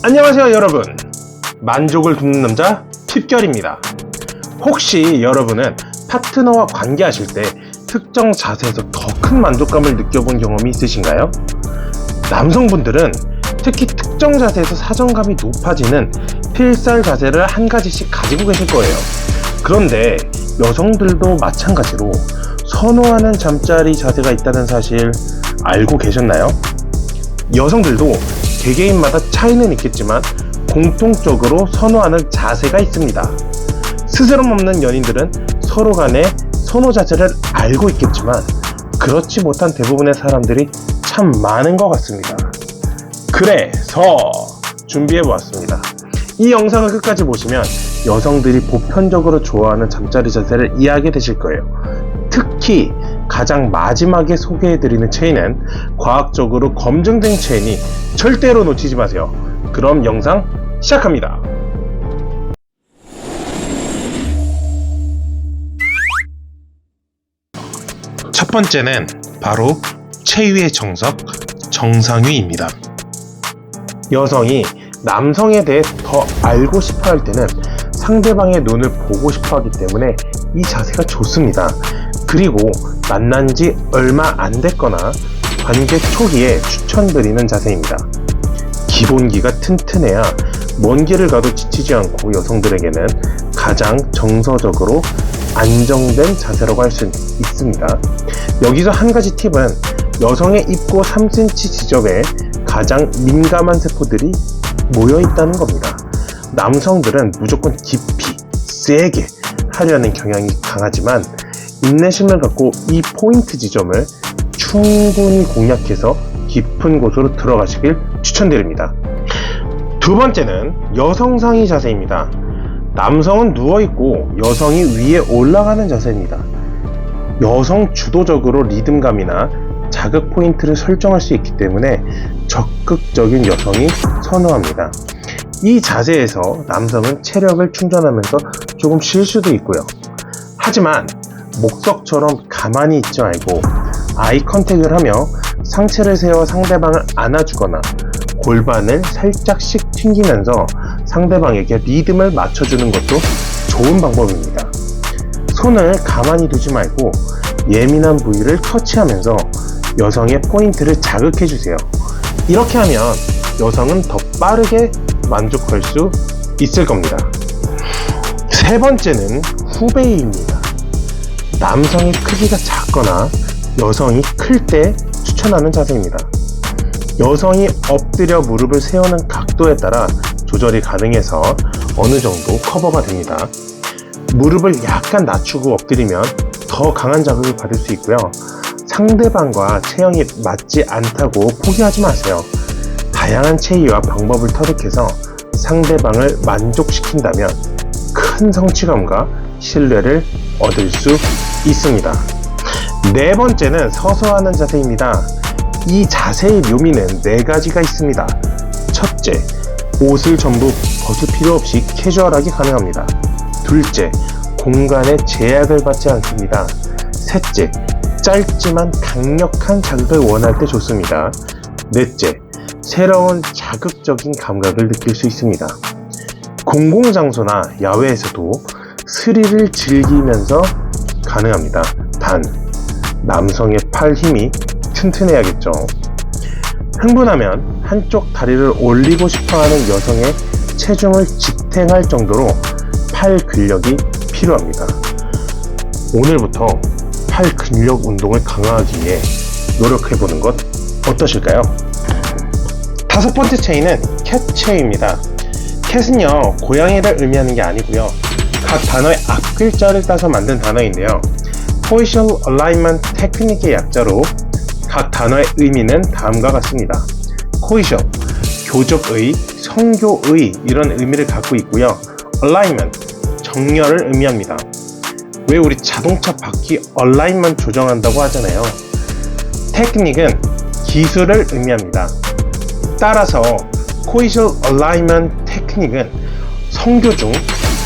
안녕하세요 여러분, 만족을 돕는 남자 핍결입니다. 혹시 여러분은 파트너와 관계하실 때 특정 자세에서 더 큰 만족감을 느껴본 경험이 있으신가요? 남성분들은 특히 특정 자세에서 사정감이 높아지는 필살 자세를 한 가지씩 가지고 계실 거예요. 그런데 여성들도 마찬가지로 선호하는 잠자리 자세가 있다는 사실 알고 계셨나요? 여성들도 개개인마다 차이는 있겠지만 공통적으로 선호하는 자세가 있습니다. 스스럼 없는 연인들은 서로 간의 선호 자세를 알고 있겠지만 그렇지 못한 대부분의 사람들이 참 많은 것 같습니다. 그래서 준비해보았습니다. 이 영상을 끝까지 보시면 여성들이 보편적으로 좋아하는 잠자리 자세를 이해하게 되실 거예요. 특히 가장 마지막에 소개해드리는 체인은 과학적으로 검증된 체인이 절대로 놓치지 마세요. 그럼 영상 시작합니다. 첫 번째는 바로 체위의 정석, 정상위입니다. 여성이 남성에 대해 더 알고 싶어 할 때는 상대방의 눈을 보고 싶어 하기 때문에 이 자세가 좋습니다. 그리고 만난 지 얼마 안 됐거나 관계 초기에 추천드리는 자세입니다. 기본기가 튼튼해야 먼 길을 가도 지치지 않고 여성들에게는 가장 정서적으로 안정된 자세라고 할 수 있습니다. 여기서 한 가지 팁은 여성의 입고 3cm 지점에 가장 민감한 세포들이 모여 있다는 겁니다. 남성들은 무조건 깊이, 세게 하려는 경향이 강하지만 인내심을 갖고 이 포인트 지점을 충분히 공략해서 깊은 곳으로 들어가시길 추천드립니다. 두 번째는 여성 상의 자세입니다. 남성은 누워있고 여성이 위에 올라가는 자세입니다. 여성 주도적으로 리듬감이나 자극 포인트를 설정할 수 있기 때문에 적극적인 여성이 선호합니다. 이 자세에서 남성은 체력을 충전하면서 조금 쉴 수도 있고요. 하지만 목석처럼 가만히 있지 말고 아이 컨택을 하며 상체를 세워 상대방을 안아주거나 골반을 살짝씩 튕기면서 상대방에게 리듬을 맞춰주는 것도 좋은 방법입니다. 손을 가만히 두지 말고 예민한 부위를 터치하면서 여성의 포인트를 자극해주세요. 이렇게 하면 여성은 더 빠르게 만족할 수 있을 겁니다. 세 번째는 후베이입니다. 남성의 크기가 작거나 여성이 클 때 추천하는 자세입니다. 여성이 엎드려 무릎을 세우는 각도에 따라 조절이 가능해서 어느 정도 커버가 됩니다. 무릎을 약간 낮추고 엎드리면 더 강한 자극을 받을 수 있고요. 상대방과 체형이 맞지 않다고 포기하지 마세요. 다양한 체위와 방법을 터득해서 상대방을 만족시킨다면 큰 성취감과 신뢰를 얻을 수 있습니다. 네 번째는 서서 하는 자세입니다. 이 자세의 묘미는 네 가지가 있습니다. 첫째, 옷을 전부 벗을 필요 없이 캐주얼하게 가능합니다. 둘째, 공간에 제약을 받지 않습니다. 셋째, 짧지만 강력한 자극을 원할 때 좋습니다. 넷째, 새로운 자극적인 감각을 느낄 수 있습니다. 공공장소나 야외에서도 스릴을 즐기면서 가능합니다. 단, 남성의 팔 힘이 튼튼해야겠죠. 흥분하면 한쪽 다리를 올리고 싶어하는 여성의 체중을 지탱할 정도로 팔 근력이 필요합니다. 오늘부터 팔 근력 운동을 강화하기 위해 노력해보는 것 어떠실까요? 다섯 번째 체인은 캣 체위입니다. 캣은요, 고양이를 의미하는 게 아니고요. 각 단어의 앞글자를 따서 만든 단어인데요. Positional Alignment Technique의 약자로 각 단어의 의미는 다음과 같습니다. Cohesion, 교접의, 성교의 이런 의미를 갖고 있고요. Alignment, 정렬을 의미합니다. 왜 우리 자동차 바퀴 얼라인만 조정한다고 하잖아요. 테크닉은 기술을 의미합니다. 따라서 Cohesion Alignment 테크닉은 성교 중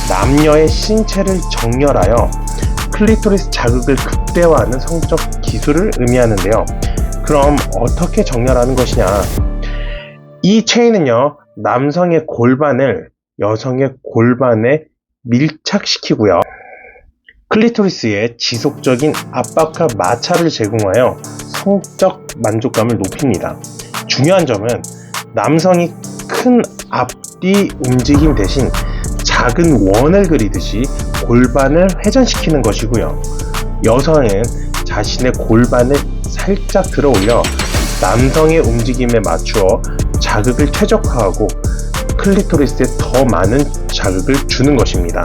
남녀의 신체를 정렬하여 클리토리스 자극을 극대화하는 성적 기술을 의미하는데요. 그럼 어떻게 정렬하는 것이냐? 이 체인은요, 남성의 골반을 여성의 골반에 밀착시키고요. 클리토리스에 지속적인 압박과 마찰을 제공하여 성적 만족감을 높입니다. 중요한 점은 남성이 큰 앞뒤 움직임 대신 작은 원을 그리듯이 골반을 회전시키는 것이고요. 여성은 자신의 골반을 살짝 들어 올려 남성의 움직임에 맞추어 자극을 최적화하고 클리토리스에 더 많은 자극을 주는 것입니다.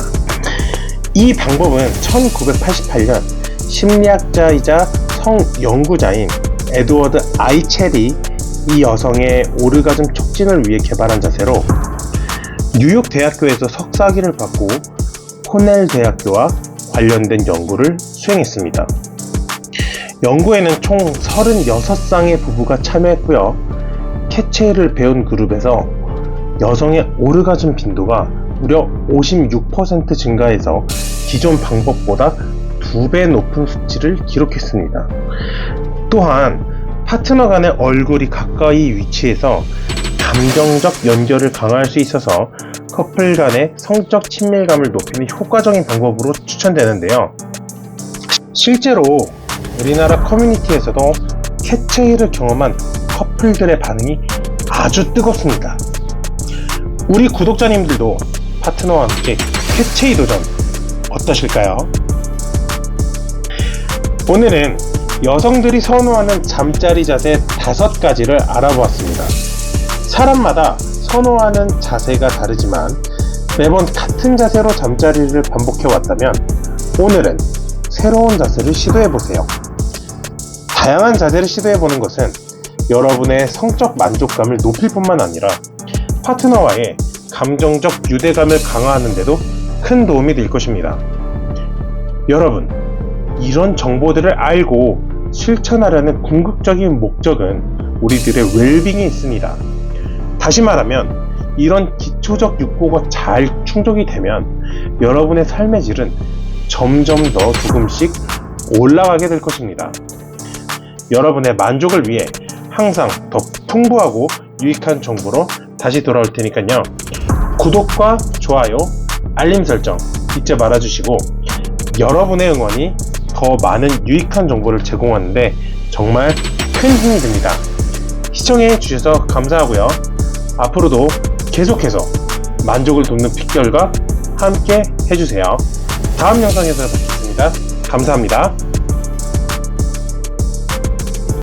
이 방법은 1988년 심리학자이자 성연구자인 에드워드 아이첼이 이 여성의 오르가즘 촉진을 위해 개발한 자세로 뉴욕 대학교에서 석사학위를 받고 코넬 대학교와 관련된 연구를 수행했습니다. 연구에는 총 36쌍의 부부가 참여했고요. 캐체를 배운 그룹에서 여성의 오르가즘 빈도가 무려 56% 증가해서 기존 방법보다 2배 높은 수치를 기록했습니다. 또한 파트너 간의 얼굴이 가까이 위치해서 감정적 연결을 강화할 수 있어서 커플 간의 성적 친밀감을 높이는 효과적인 방법으로 추천되는데요. 실제로 우리나라 커뮤니티에서도 캐체이를 경험한 커플들의 반응이 아주 뜨겁습니다. 우리 구독자님들도 파트너와 함께 캐체이 도전 어떠실까요? 오늘은 여성들이 선호하는 잠자리 자세 5가지를 알아보았습니다. 사람마다 선호하는 자세가 다르지만 매번 같은 자세로 잠자리를 반복해 왔다면 오늘은 새로운 자세를 시도해보세요. 다양한 자세를 시도해보는 것은 여러분의 성적 만족감을 높일 뿐만 아니라 파트너와의 감정적 유대감을 강화하는 데도 큰 도움이 될 것입니다. 여러분, 이런 정보들을 알고 실천하려는 궁극적인 목적은 우리들의 웰빙에 있습니다. 다시 말하면 이런 기초적 욕구가 잘 충족이 되면 여러분의 삶의 질은 점점 더 조금씩 올라가게 될 것입니다. 여러분의 만족을 위해 항상 더 풍부하고 유익한 정보로 다시 돌아올 테니까요. 구독과 좋아요, 알림 설정 잊지 말아주시고 여러분의 응원이 더 많은 유익한 정보를 제공하는데 정말 큰 힘이 됩니다. 시청해 주셔서 감사하고요. 앞으로도 계속해서 만족을 돕는 픽결과 함께 해주세요. 다음 영상에서 뵙겠습니다. 감사합니다.